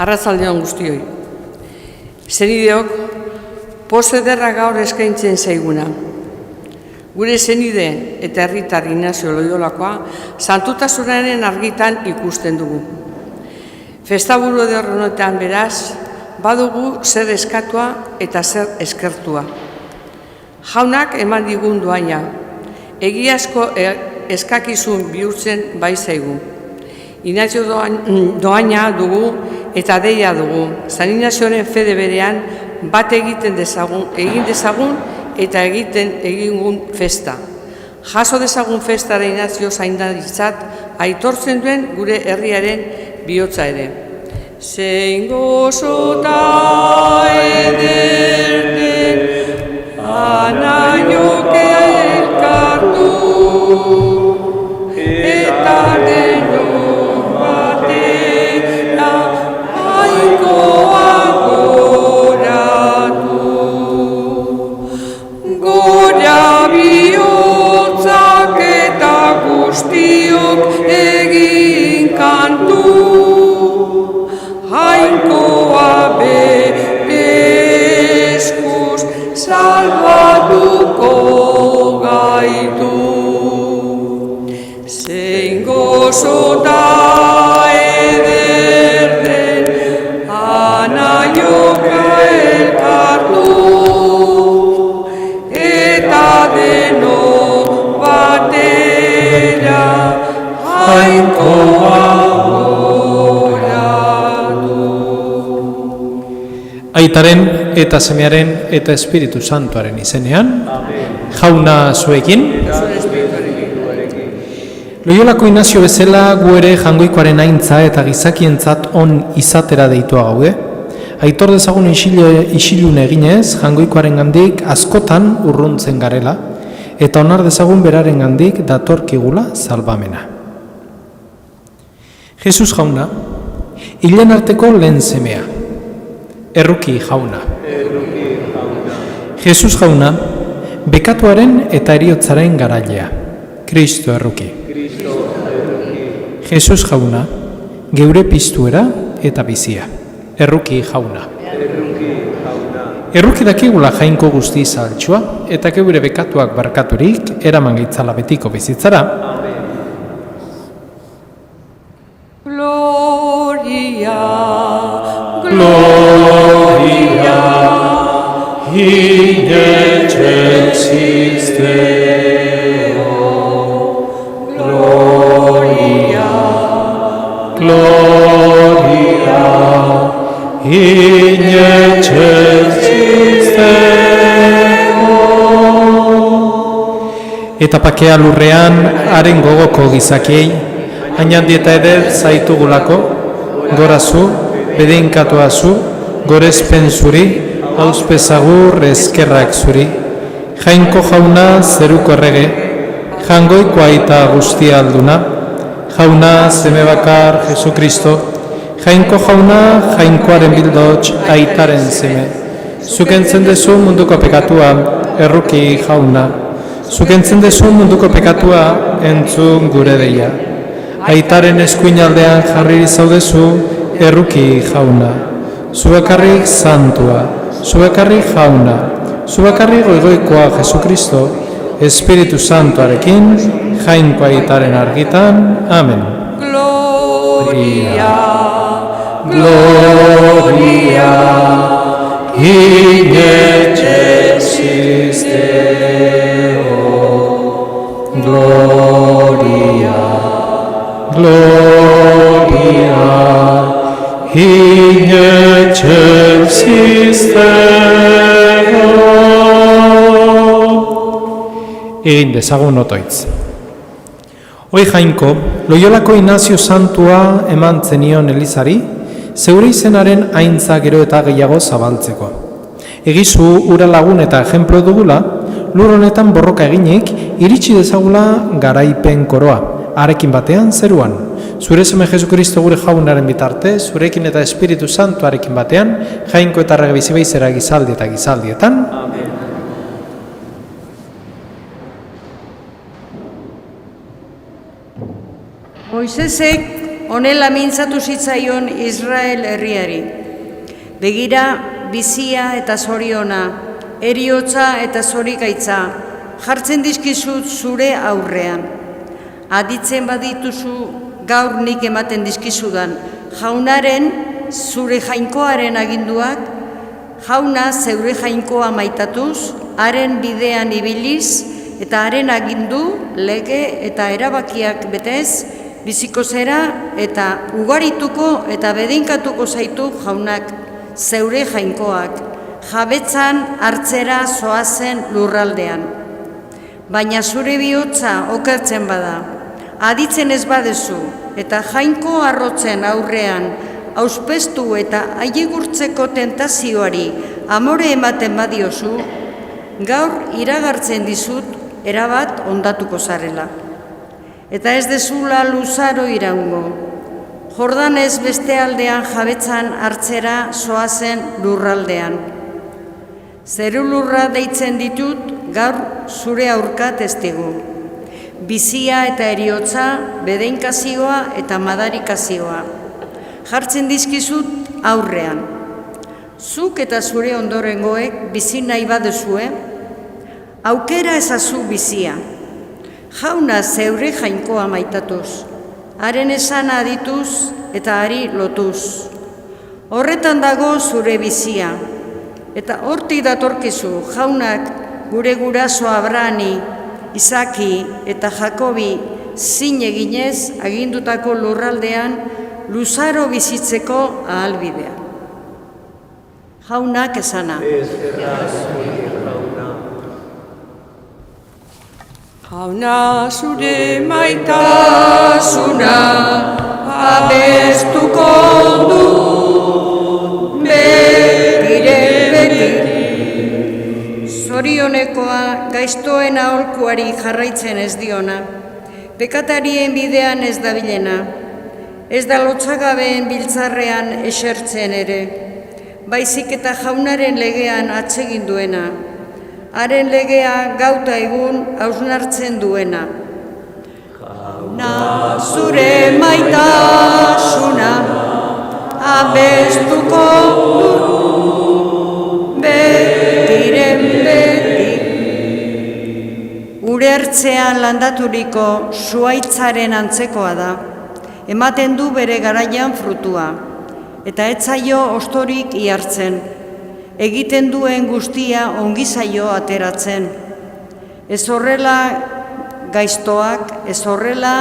Arratsaldeon guztioi. Zenideok, poz ederra gaur eskaintzen zaiguna. Gure zenide eta herritar Inazio Loiolakoa santutasunaren argitan ikusten dugu. Festaburu eder honetan beraz, badugu zer eskatua eta zer eskertua. Jaunak eman digun doaina, egiazko eskakizun bihurtzen bai zaigu. Inazio doaina dugu eta deia dugu. San Inazioren fede berean bat egin dezagun eta egingun festa. Jaso dezagun festara Inazio zaindaritzat aitortzen duen gure herriaren bihotza ere. Zein gozota ederten anaioke elkartu eta deno batera aikoa goratu. Gora bihotzak eta guztiok egin kantu, Jainkoa berezkoz salbatuko gaitu. Zein gozota ederren anaioka elkartu eta deno batera Jainkoa Aitaren eta Semearen eta Espiritu Santuaren izenean, jauna zuekin. Loiolako Inazio bezala gu ere jangoikoaren aintza eta gizakientzat on izatera deitua gaude. Aitor dezagun isilune eginez, jangoikoaren gandik askotan urruntzen garela, eta onar dezagun beraren gandik datorkigula salbamena. Jesus jauna, hilen arteko lehen semea. Erruki jauna. Jesus jauna, bekatuaren eta heriotzaren garailea. Kristo erruki. Jesus jauna, geure piztuera eta bizia. Erruki jauna. Erruki dakigula jainko guzti zaltxua eta geure bekatuak barkaturik eraman gaitzala betiko bizitzara. Gloria, Gloria in excelsis Deo. Gloria, Gloria in excelsis Deo. Eta pakea lurrean haren gogoko gizakiei, hainandi eta eder zaitugulako, gorazu, bedeinkatua zu, gorezpen zuri, hauzpezagur eskerrak zuri. Jainko jauna zeruko errege, jangoiko aita guztia alduna, jauna zeme bakar Jesu Kristo, jainko jauna jainkoaren bildots aitaren zeme. Zukentzen dezu munduko pekatua, erruki jauna. Zukentzen dezu munduko pekatua, entzun gure deia. Aitaren eskuinaldean jarri zaudezu, erruki jauna. Zubakarrik santua, zubakarrik jauna, zubakarrik goigoikoa Jesu Kristo, Espiritu Santuarekin, jainko aitaren argitan. Amen. Gloria, Gloria in excelsis Deo. Gloria, Gloria in excelsis Deo. Egin dezagun otoitz. Hoi jainko, Loiolako Inazio Santua eman zenion Elizari, zeure izenaren aintza gero eta gehiago zabaltzeko. Egizu ura lagun eta ejemplo dugula, lur honetan borroka eginik, iritsi dezagula garaipen koroa, harekin batean zeruan. Zure seme Jesu Kristo gure jaunaren bitarte, zurekin eta Espiritu Santuarekin batean, jainko eta arrege bizibeizera gizaldi eta gizaldietan. Amen. Moisesek honela mintzatu zitzaion Israel herriari. Begira, bizia eta zoriona, heriotza eta zorikaitza, jartzen dizkizut zure aurrean. Aditzen badituzu gaur nik ematen dizkizudan, jaunaren zure jainkoaren aginduak, jauna zeure jainkoa maitatuz, haren bidean ibiliz, eta haren agindu, lege eta erabakiak betez, biziko zera eta ugarituko eta bedinkatuko zaitu jaunak, zeure jainkoak, jabetzan hartzera zoazen lurraldean. Baina zure bihotza okertzen bada, aditzen ez badezu, eta jainko arrotzen aurrean, auspestu eta aiegurtzeko tentazioari amore ematen badiozu, gaur iragartzen dizut erabat ondatuko zarela. Eta ez dezula luzaro iraungo, Jordanez beste aldean jabetzan hartzera zoazen lurraldean. Zeru lurra deitzen ditut gaur zure aurka testigu. Bizia eta heriotza, bedeinkazioa eta madarikazioa. Jartzen dizkizut aurrean. Zuk eta zure ondorengoek bizi nahi baduzue, aukera ezazu bizia. Jauna zeure jainkoa maitatuz, haren esana adituz eta hari lotuz. Horretan dago zure bizia, eta hortik datorkizu jaunak gure guraso Abrahami, Isaki eta Jakobi zin eginez agindutako lurraldean luzaro bizitzeko ahalbidea. Jaunak esana. Jauna zure maitasuna abestuko du beti. Zorionekoa gaiztoen aholkuari jarraitzen ez diona, pekatarien bidean ez dabilena, ez da lotsagabeen biltzarrean esertzen ere, baizik eta jaunaren legean atsegin duena, haren legea gauta egun hausnartzen duena. Jauna zure maitasuna abestuko du betiren beti. Gure ertzean landaturiko zuaitzaren antzekoa da, ematen du bere garaian frutua, eta ez zaio ostorik ihartzen. Egiten duen guztia ongi zaio ateratzen. Ez horrela gaiztoak, ez horrela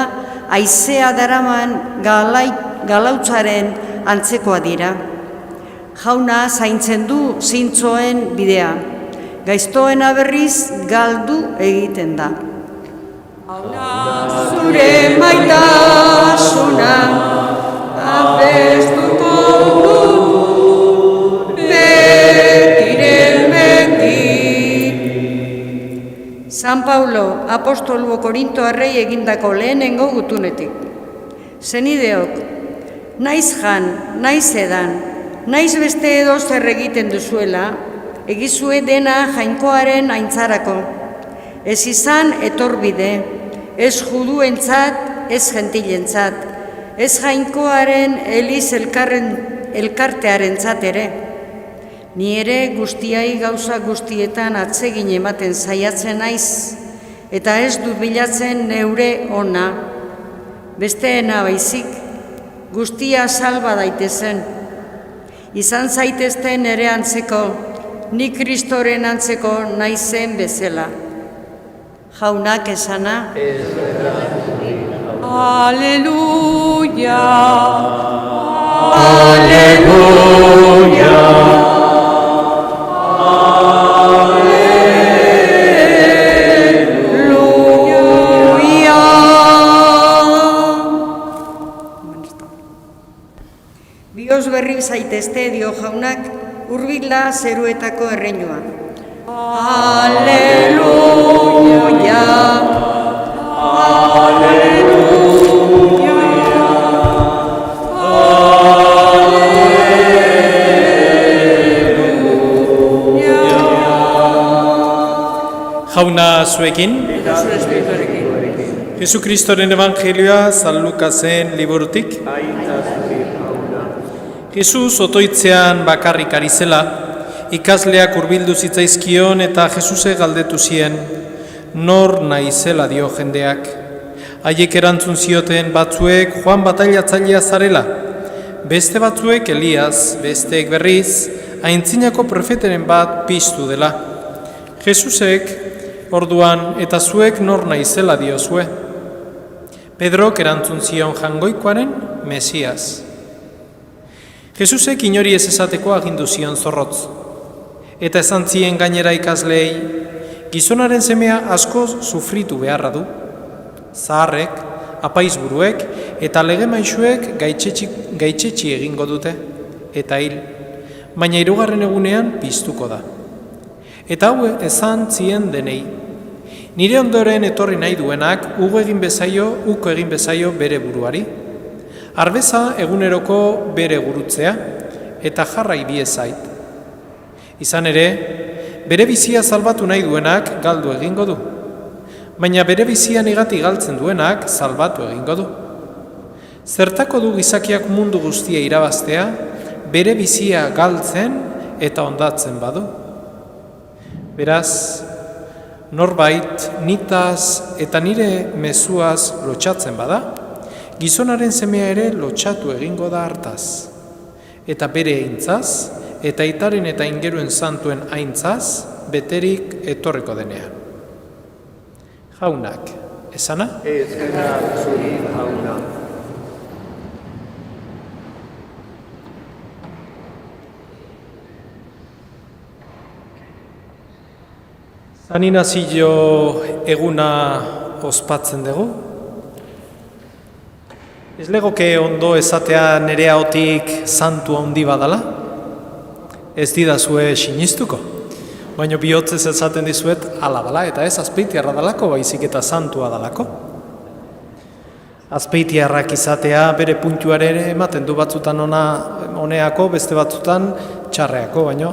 haizea daraman galautzaren antzekoa dira. Jauna zaintzen du zintzoen bidea, gaiztoena berriz galdu egiten da. Jauna zure maitasuna abestuko du San Paulo, apostolu Korintoarrei egindako lehenengo gutunetik. Zenideok, naiz jan, naiz edan, naiz beste edo zer egiten duzuela, egizue dena jainkoaren aintzarako. Ez izan etorbide, ez juduentzat, ez gentilentzat, ez jainkoaren eliz elkartearentzat ere. Ni ere guztiai gauza guztietan atsegin ematen saiatzen naiz, eta ez dut bilatzen neure ona. Besteena baizik, guztia salba daitezen. Izan zaitezten ere antzeko, ni Kristoren antzeko naizen bezala. Jaunak esana. Aleluya. Aleluya. Bioz berri zaitezte dio jaunak, hurbila zeruetako erreinua. Aleluya. Aleluya. Jauna zuekin. eta zure espirituarekin. Jesu Kristoren Evangelioa San Lukasen liburutik. Jesus otoitzean bakarrik ari zela, ikasleak hurbildu zitzaizkion eta Jesuse galdetu zien, nor naizela dio jendeak. Haiek erantzun zioten, batzuek Joan batailatzailea zarela, beste batzuek Elias, besteek berriz, aintzinako profeteren bat piztu dela. Jesusek orduan eta zuek nor naizela diozue. Pedrok erantzun zion jangoikoaren Mesias. Jesusek inori ez esateko agindu zion zorrotz. Eta esan zien gainera ikaslei, gizonaren semea asko sufritu beharra du. Zaharrek, apaizburuek eta legemaisuek gaitzetsi egingo dute, eta hil, baina 3. egunean piztuko da. Eta hau esan zien denei, nire ondoren etorri nahi duenak uko egin bezaio bere buruari, arbeza eguneroko bere gurutzea, eta jarrai biezait. Izan ere, bere bizia salbatu nahi duenak galdu egingo du, baina bere bizia negatik galtzen duenak salbatu egingo du. Zertako du gizakiak mundu guztia irabaztea, bere bizia galtzen eta ondatzen badu. Beraz, norbait nitaz eta nire mezuaz lotxatzen bada, gizonaren semea ere lotxatu egingo da hartaz, eta bere aintzaz, eta aitaren eta ingeruen santuen aintzaz, beterik etorriko denean. Jaunak, esana? Eskenak zuri jauna. San Inazio eguna ospatzen dugu. Ez legoke ondo esatea nere ahotik santu handi badala? Ez didazue sinistuko. Baina bihotzez esaten dizuet ala dala, eta ez azpeitiarra dalako, baizik eta santua dalako. Azpeitiarrak izatea bere puntuare ematen du batzutan oneako, beste batzutan txarreako, baina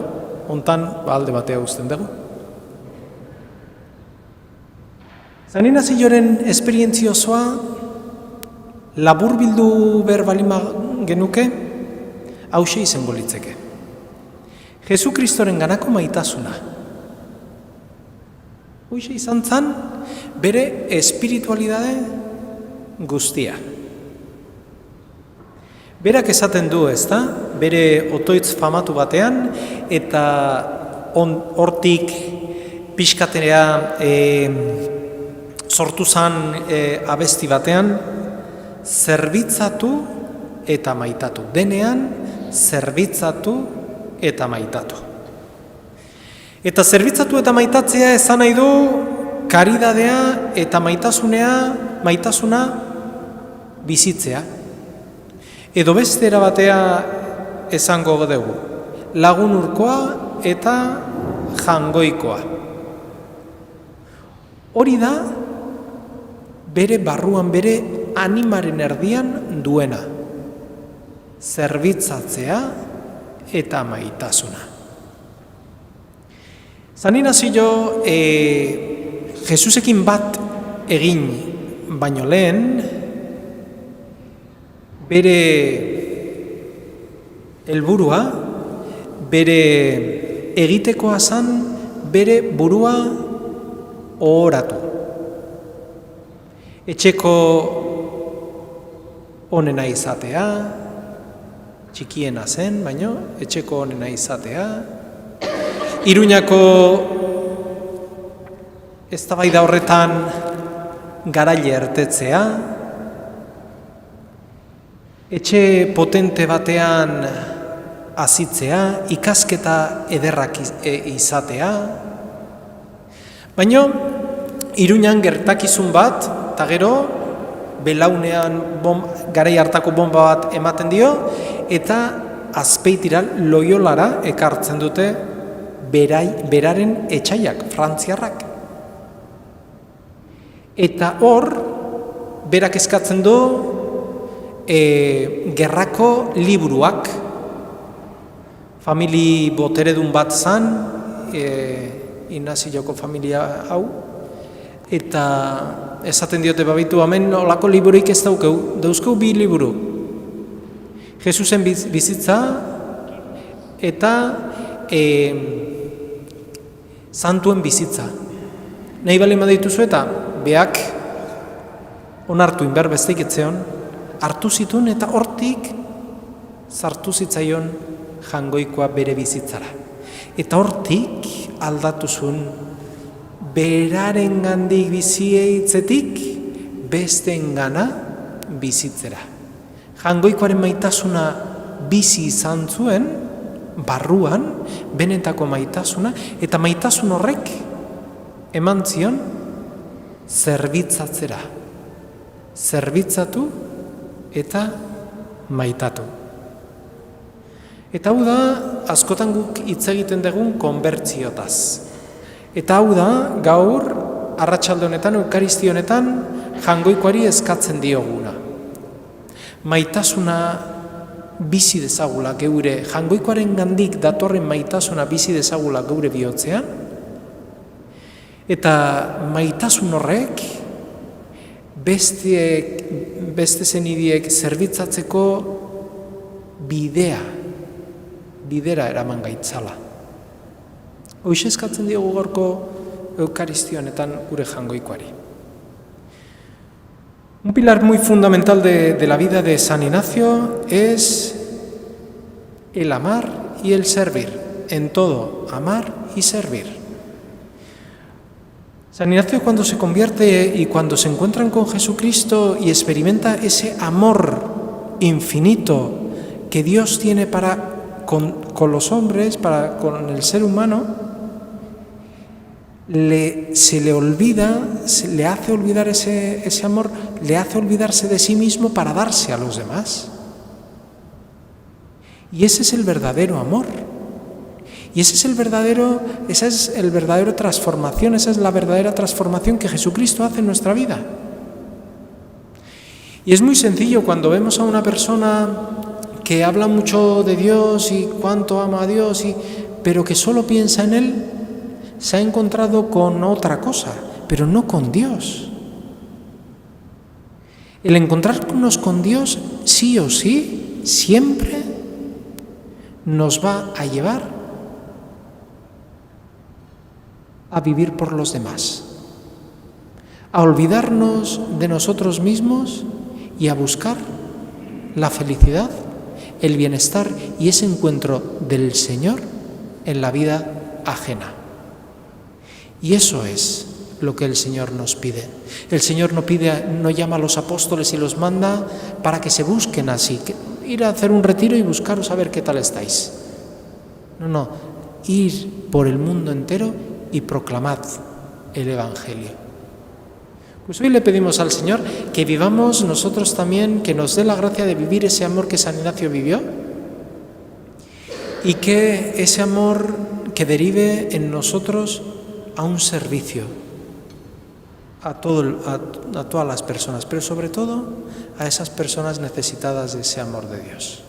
hontan alde batea uzten dugu. San Inazioren esperientzia osoa laburbildu behar balima genuke, hauxe izango litzeke. Jesu Kristoren ganako maitasuna. Hoxe izan zan bere espiritualidade guztia. Berak esaten du, ezta? Bere otoitz famatu batean eta hortik pixkatenea sortu zan abesti batean, zerbitzatu eta maitatu. Denean, zerbitzatu eta maitatu. Eta zerbitzatu eta maitatzea esan nahi du karidadea eta maitasuna bizitzea. Edo beste erabatea esango dugu, lagunurkoa eta jangoikoa. Hori da, bere barruan, bere animaren erdian duena. Zerbitzatzea eta maitasuna. San Inazio Jesusekin bat egin baino lehen, bere helburua, bere egitekoa zan, bere burua ohoratu. Etxeko onena izatea, txikiena zen, baino, etxeko onena izatea, Iruñako eztabaida horretan garaile ertetzea, etxe potente batean azitzea, ikasketa ederrak izatea, baino, Iruñan gertakizun bat, eta gero, belaunean garai hartako bomba bat ematen dio, eta Azpeitira Loiolara ekartzen dute beraren etxaiak, frantziarrak. Eta hor, berak eskatzen du gerrako liburuak, famili boteredun bat zan, Inazioko familia hau, Eta esaten diote babitu, hemen olako liburik ez dauzkeu bi liburu. Jesusen bizitza eta santuen bizitza. Nahi bali madituzu eta beak onartu inber besteik etzeon, hartu zituen eta hortik sartu zitzaion Jangoikoa bere bizitzara. Eta hortik aldatu zuen beraren gandik bizietzetik besteengana bizitzera. Jangoikoaren maitasuna bizi izan zuen, barruan, benetako maitasuna, eta maitasun horrek eman zion zerbitzatzera. Zerbitzatu eta maitatu. Eta hau da, askotan guk hitz egiten dugun konbertsiotaz. Eta hau da, gaur, arratsalde honetan, eukaristia honetan, Jangoikoari eskatzen dioguna. Maitasuna bizi dezagula geure, Jangoikoaren gandik datorren maitasuna bizi dezagula geure bihotzean, eta maitasun horrek beste zenidiek zerbitzatzeko bidera eraman gaitzala. Hoxe eskatzen diogu gaurko eukaristia honetan gure Jangoikoari. Un pilar muy fundamental de la vida de San Ignacio es el amar y el servir. En todo, amar y servir. San Ignacio, cuando se convierte y cuando se encuentran con Jesucristo y experimenta ese amor infinito que Dios tiene con los hombres, con el ser humano, se le hace olvidar ese amor, le hace olvidarse de sí mismo para darse a los demás. Y ese es el verdadero amor. Y esa es el verdadero transformación, esa es la verdadera transformación que Jesucristo hace en nuestra vida. Y es muy sencillo cuando vemos a una persona que habla mucho de Dios y cuánto ama a Dios, pero que solo piensa en Él, se ha encontrado con otra cosa, pero no con Dios. El encontrarnos con Dios, sí o sí, siempre nos va a llevar a vivir por los demás, a olvidarnos de nosotros mismos y a buscar la felicidad, el bienestar y ese encuentro del Señor en la vida ajena. Y eso es lo que el Señor nos pide. El Señor no llama a los apóstoles y los manda para que se busquen así, ir a hacer un retiro y buscaros a ver qué tal estáis. No, ir por el mundo entero y proclamad el Evangelio. Pues hoy le pedimos al Señor que vivamos nosotros también, que nos dé la gracia de vivir ese amor que San Ignacio vivió y que ese amor que derive en nosotros a un servicio a todas las personas, pero sobre todo a esas personas necesitadas de ese amor de Dios.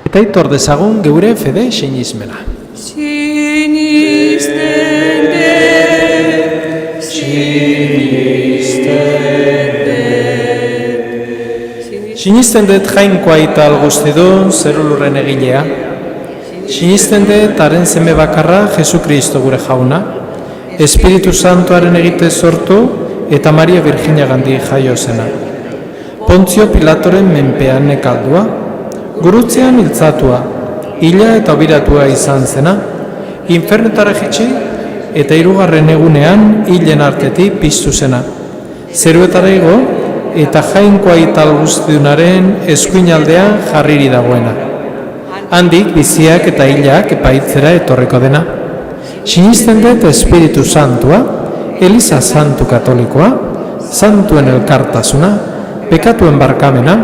Eta itor dezagun geure fede sinismena. Sinisten dut Jainkoa Aital guztidun zerulurren egilea. Sinisten dut haren seme bakarra Jesukristo gure jauna, Espiritu Santuaren egite sortu eta Maria Virginiagandik jaio zena. Pontzio Pilatoren menpean nekaldua, gurutzean hiltzatua, hila eta obiratua izan zena, infernetara jitsi eta 3. egunean hilen artetik piztu zena. Zeruetara igo eta Jainkoa Aital guztidunaren eskuinaldean jarriri dagoena. Handik biziak eta hilak epaitzera etorriko dena. Sinisten dut Espiritu Santua, Eliza Santu Katolikoa, Santuen elkartasuna, pekatuen barkamena,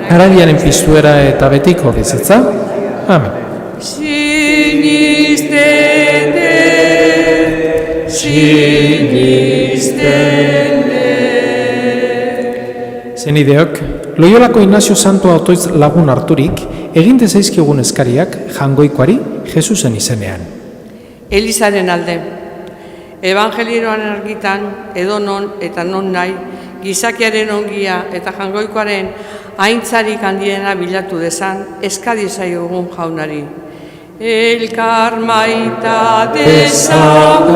haragiaren piztuera eta betiko bizitza. Amen. Zenideok, Loiolako Inazio Santua otoitz lagun harturik, egin dezaizkigun eskariak jangoikoari Jesusen izenean. Elizaren alde, evangelioan argitan edonon eta non nahi, gizakiaren ongia eta jangoikoaren aintzarik handiena bilatu dezan, eskadi zaiogun jaunari. Elkar maita dezagun,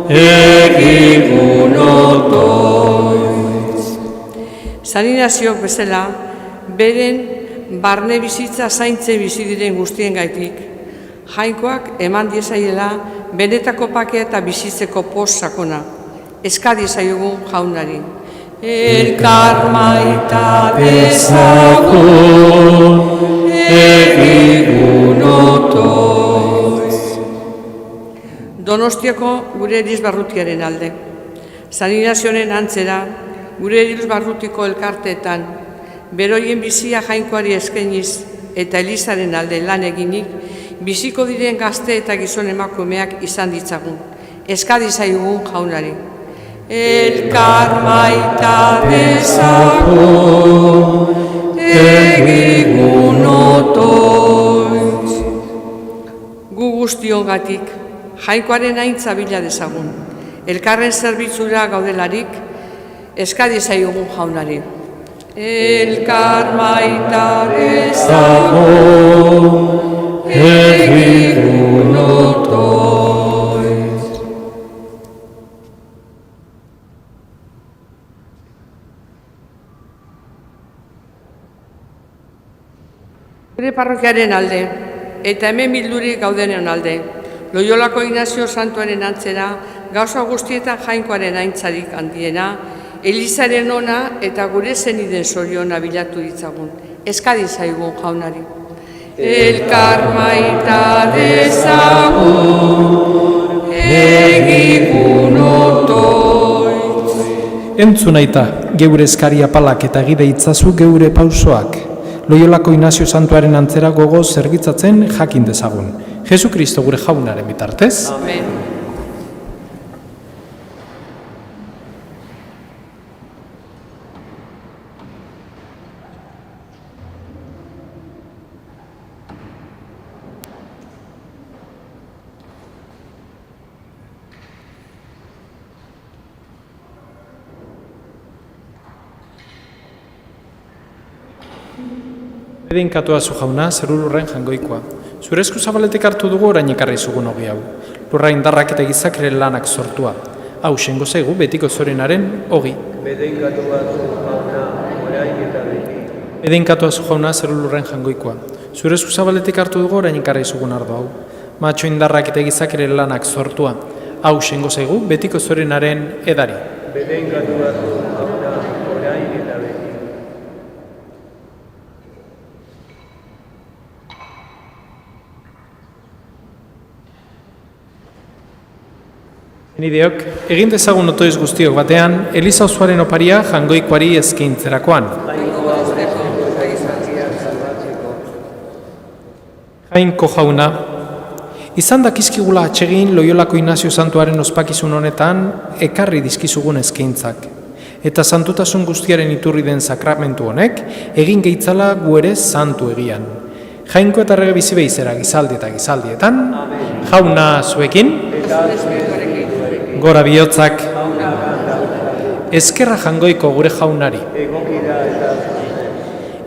egigun otoitz. San Inaziok bezala, beren barne bizitza zaintze bizi diren guztien gaitik, jainkoak eman diezaiela benetako pakea eta bizitzeko poz sakona. Eskadi zaiogun jaunari. Elkar maita dezagun, egigun otoitz. Donostiako gure Elizbarrutiaren alde. San Inazionen antzera, gure Elizbarrutiko elkarteetan, beroien bizia jainkoari eskainiz eta Elizaren alde lan eginik, biziko diren gazte eta gizon emakumeak izan ditzagun. Eskadi zaiogun jaunari. Elkar maita dezagun, egigun otoitz. Gu guztiongatik, jainkoaren aintza bila dezagun. Elkarren zerbitzura gaudelarik, eskadi zaiogun jaunari. Elkar maita dezagun, egigun otoitz. Gure parrokiaren alde, eta hemen bildurik gaudenen alde, Loiolako Inazio Santuaren antzera, gauza guztietan jainkoaren aintzarik handiena, Elizaren ona eta gure zeniden zoriona bilatu ditzagun. Eskadi zaigun jaunari. Elkar maita dezagun, egigun otoitz. Entzun aita, geure eskari apalak eta gide itzazu geure pausoak. Loiolako Inazio Santuaren antzera gogo zerbitzatzen jakin dezagun. Jesu Kristo gure jaunaren bitartez. Amen. Bedinkatua zu jauna, zeru lurren jangoikoa. Zure esku zabaletik hartu dugu orain ekarri zugun ogi hau. Lurra indarrak eta gizakere lanak sortua. Hau, sengo zaigu betiko zorenaren ogi. Bedeinkatua zu jauna, orain eta beti. Bedinkatua zu jauna, zeru lurren jangoikoa. Zure esku zabaletik hartu dugu orain ekarri zugun ardo hau. Matxo indarrak eta gizakere lanak sortua. Hau, sengo zaigu betiko zorenaren edari. Bedeinkatua zu jauna, orain eta beti. Nideok, egin dezagun otoiz guztiok batean, Eliza osoaren oparia jangoikoari eskaintzerakoan. Jainko jauna, izan dakizkigula atsegin Loiolako Inazio Santuaren ospakizun honetan ekarri dizkizugun eskaintzak. Eta santutasun guztiaren iturri den sakramentu honek, egin gehitzala gu ere santu egian. Jainko eta errege bizi behizera gizaldi eta gizaldietan, jauna zuekin, gora bihotzak, eskerra jangoiko gure jaunari.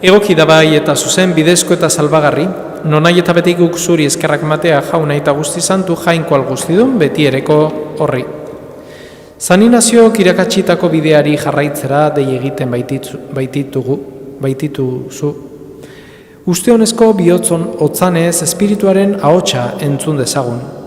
Egoki da bai eta zuzen bidezko eta salbagarri, nonai eta betik guk zuri eskerrak matea jauna eta guzti santu jainko alguztidun beti ereko horri. San Inaziok irakatsitako bideari jarraitzera dei egiten baitituzu. Uste honezko bihotzon otzanez espirituaren ahotsa entzun dezagun.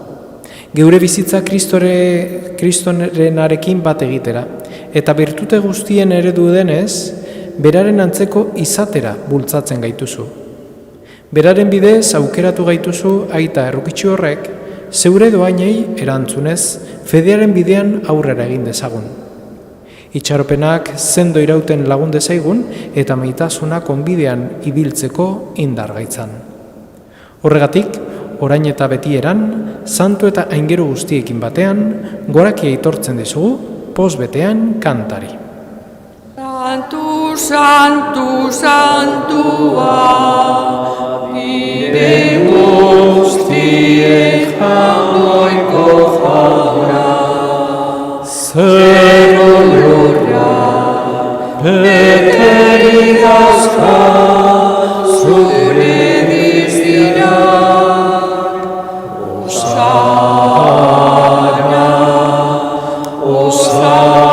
Geure bizitza Kristorenarekin bat egitera, eta bertute guztien eredu denez, beraren antzeko izatera bultzatzen gaituzu. Beraren bidez aukeratu gaituzu aita errukitxu horrek, zeure doainei erantzunez, fedearen bidean aurrera egin dezagun. Itxaropenak zendo irauten lagun dezaigun, eta maitasuna konbidean ibiltzeko indar gaitzan. Horregatik, orain eta betieran, santu eta aingero guztiekin batean, goraki aitortzen dizugu, poz betean kantari. Santu Santu, Santua, Ire guztiek jamoiko jauna, zer olurra, beterik dauzka, zure bizirak. Osana, Osana,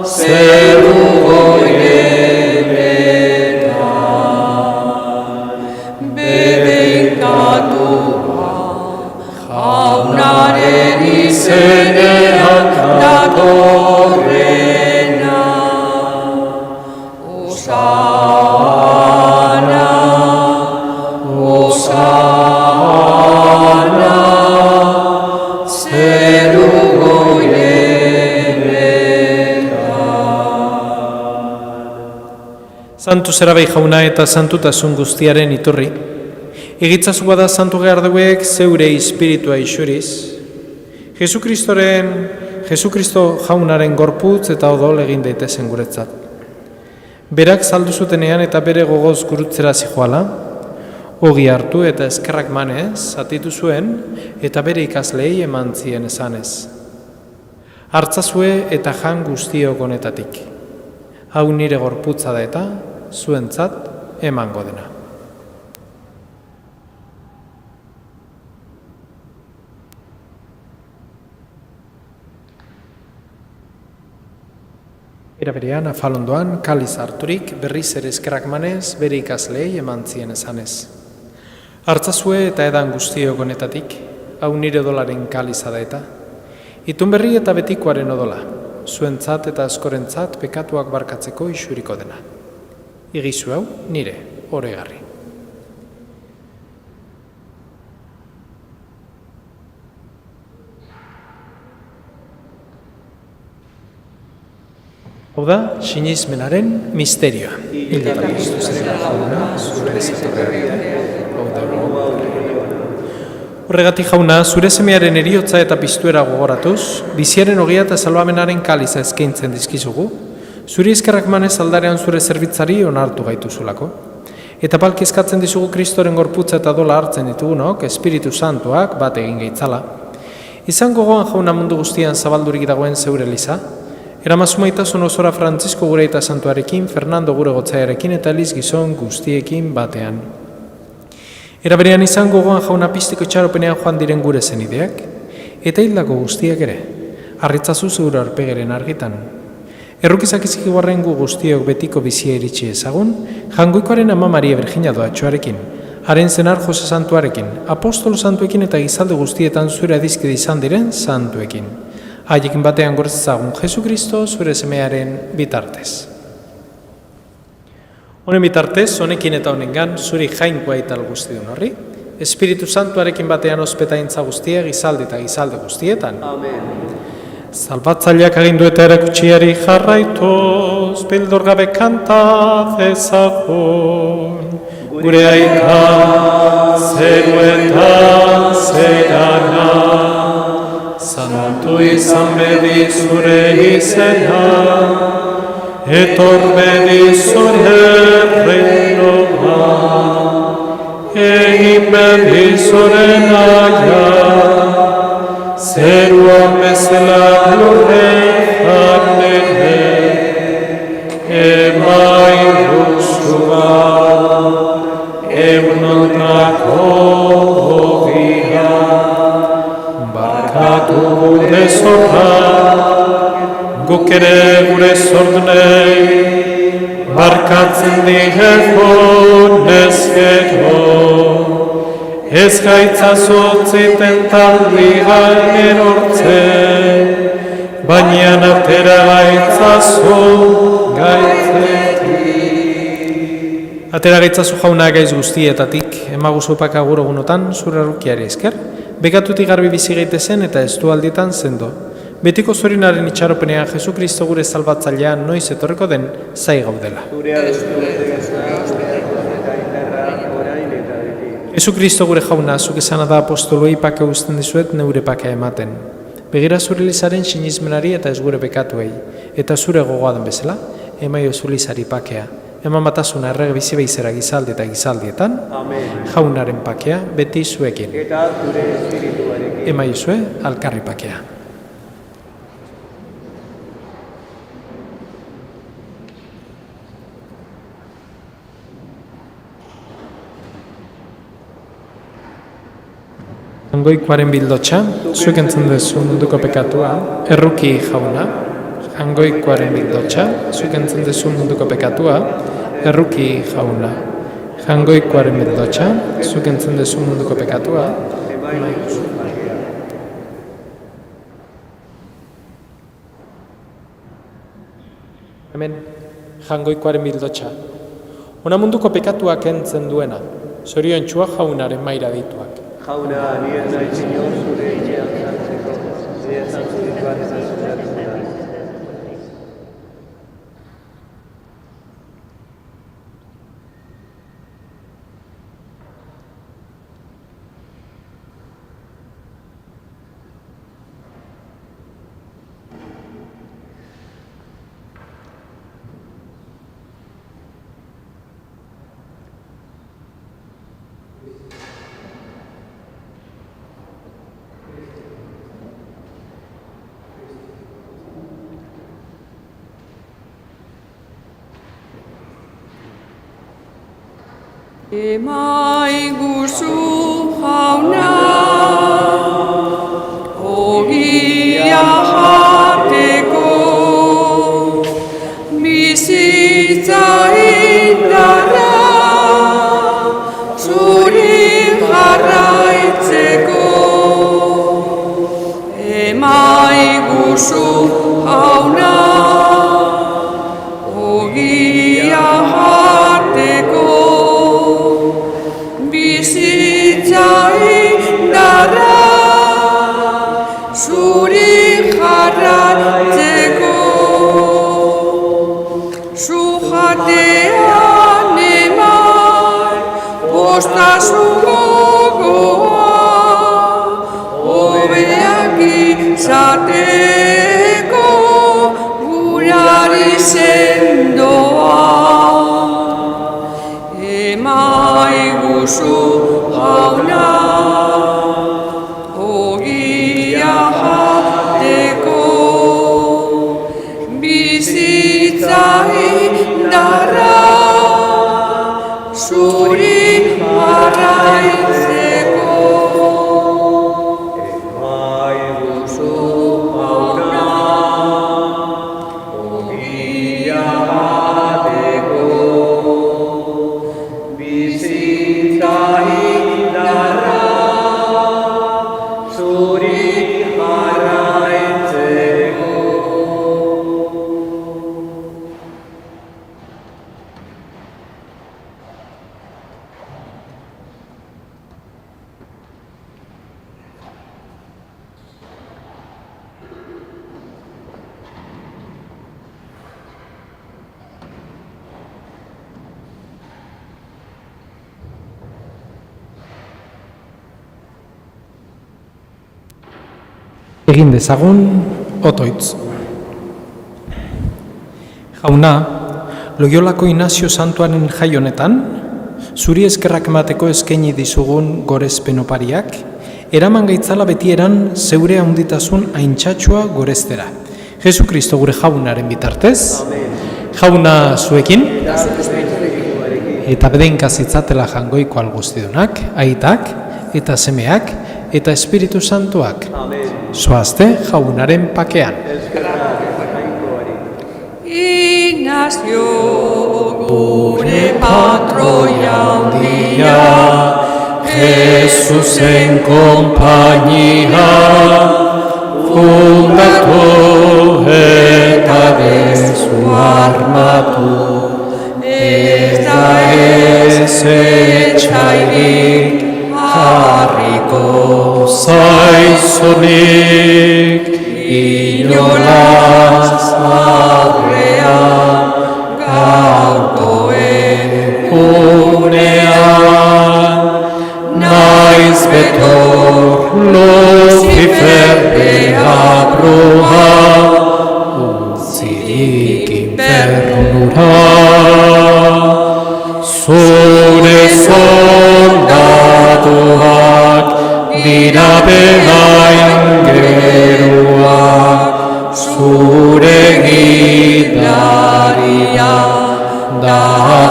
zeru goienetan, bedeinkatua, jaunaren izenean datorrena. Osana, Osana, zeru Santu zerabei jauna eta santutasun guztiaren iturri. Egitzazu bada santu geharduek zeure espiritua isuriz. Jesukristo jaunaren gorputz eta odol egin daitezen guretzat. Berak saldu zutenean eta bere gogoz gurutzera zijoala, ogi hartu eta eskerrak manez, atitu zuen eta bere ikaslei eman zien esanez. Hartzazue eta jan guztiok honetatik. Hau nire gorputza da eta zuentzat emango dena. Era berean, afalondoan, kaliz harturik, berriz ere eskerrak manez, bere ikaslei eman zien esanez. Hartzazue eta edan guztiok honetatik, hau nire odolaren kaliza da eta, itun berri eta betikoaren odola, zuentzat eta askorentzat pekatuak barkatzeko isuriko dena. Egizu hau, nire, oregarri. Hau da, sinismenaren misterioa. Hilda Kristu zera jauna, zure ezatorrea. Horregatik jauna, zure semearen eriotza eta piztuera gogoratuz, biziaren ogia eta salvamenaren kaliza eskaintzen dizkizugu, zure eskerrak manez aldarean zure zerbitzari onartu gaituzulako. Eta palki eskatzen dizugu Kristoren gorputza eta dola hartzen ditugunok, Espiritu Santuak bat egin gaitzala. Izan gogoan jauna mundu guztian zabaldurik dagoen zeure eliza, eramazumaitasun osora Frantzisko gure eta santuarekin, Fernando gure gotzaiarekin eta Eliz gizon guztiekin batean. Era berean izan gogoan jauna pistiko itxaropenean joan diren gure zenideak, eta hildako guztiak ere, harritzazu zeure arpegeren argitan. Errukizak izikigarren gu guztiok betiko bizia iritsi ezagun, jangoikoaren ama Maria Virginia doatxoarekin, haren zenar Jose Santuarekin, apostolo santuekin eta gizalde guztietan zure adizkide izan diren santuekin. Haiekin batean gortzagun Jesukristo zure semearen bitartez. Honen bitartez, honekin eta honengan, zuri jainkoa ital guztiun horri, Espiritu Santuarekin batean ospetaintza guztia gizalde eta gizalde guztietan. Amen. Salbatzaileak agindu eta erakutsiari jarraituz, beldor gabe kanta dezagun. Gure aita, zeruetan zerana, santu izan bedi zure izena, etor bedi zure reinoa, egin bedi zure naia, zeruan bezala lurren jarnene, emain guztua, egunotako hogia, barkatu gure zorra, guk ere gure zordunei, barkatzen digeko nezkero, ez gaitzazotziten taldi garen hortzen, baina atera gaitzazo gaitzetik. Atera gaitzazo jauna gaiz guztietatik, emaguzopak agur egunotan zure errukiari esker, begatutik garbi bizi gaitezen eta ez du aldietan zendo. Betiko zorinaren itxaropenean Jesukristo gure salbatzailean noiz etorriko den zai gaudela. Jesukristo gure jauna, zuk esana da apostoloi pake guztien dizuet neure pakea ematen. Begira zure elizaren sinismenari eta ez gure bekatuei. Eta zure gogoa den bezala, emaiozu Elizari pakea. Eman batasuna errege bizi behizera gizaldi eta gizaldietan, Amen. Jaunaren pakea beti zuekin. Eta zure espirituarekin. Emaiozue alkarri pakea. Jangoikoaren bildotxa, zuek entzun duzu munduko pekatua, erruki jauna. Jangoikoaren bildotxa, zuek entzun duzu munduko pekatua, erruki jauna. Jangoikoaren bildotxa, zuek entzun duzu munduko pekatua, Emaiozu pakea. hemen jangoikoaren bildotxa. Ona munduko pekatuak entzen duena, zorion txua jaunaren maira dituak. Jauna, ni ez naiz inor zure etxean sartzeko, ni esan zurituan esan zuzatu da. Emaiguzu jauna, ogia jateko, bizitza indarra, zuri jarraitzeko. Emaiguzu jauna, ogia jateko, bizitza indarra, zuri jarraitzeko. Zu jatean eman, postasun gogoa, hobeak izateko, gurari sendoa. Emaiguzu jauna, ogia jateko, bizitza indarra, zuri jarraitzeko. Emaiguzu jauna, ogia jateko, bizitza indarra, zuri jarraitzeko. Egin dezagun otoitz. Jauna, Loiolako Inazio Santuaren jai honetan, zuri eskerrak emateko eskaini dizugun gorezpen opariak, eraman gaitzala betieran zeure handitasun aintzatxua goreztera. Jesu Kristo gure jaunaren bitartez, jauna zuekin, eta bedenka zitzatela jangoiko alguztidunak, aitak eta semeak eta Espiritu Santuak. Zoazte jaunaren pakean. Inazio gure patroia handia, Jesusen konpainia, fundatu eta dezu armatu, ez da ez etxairik jarriko zaizunik inolaz aurrean gaurko egunean. Naiz betor Lucifer beha bruja, utzi Zure soldatuak dira behain geruak, zure gidaria da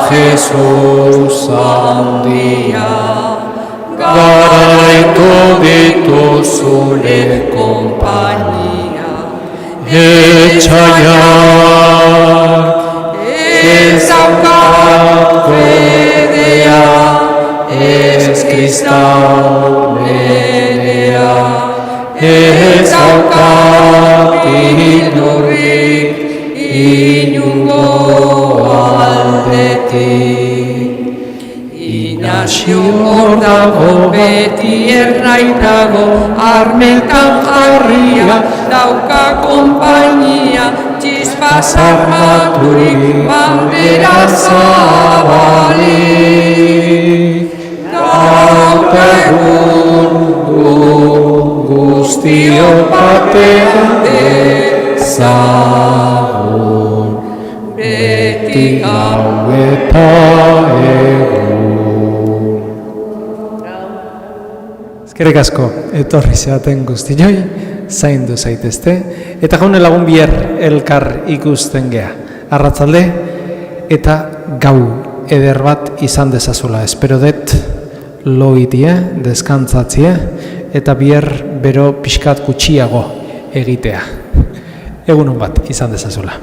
Jesus handia. Garaiko dituzure konpainia, etxaiak ez daukat fedea, ez kristau bedea, ez daukat inurrik inungo aldetik. Inazio hor dago, beti ernai dago, armetan jarria, dauka konpainia, txispaz armaturik, bandera zabalik. Dauka egun guztio batean dezagun, beti gau eta Eskerrik asko, etorri zeaten guztioi, zaindu zaitezte, eta jaune lagun bihar elkar ikusten gea. Arratzalde, eta gau eder bat izan dezazula. Espero dut loitie, deskantzatzia, eta bihar bero pixkat gutxiago egitea. Egunon bat izan dezazula.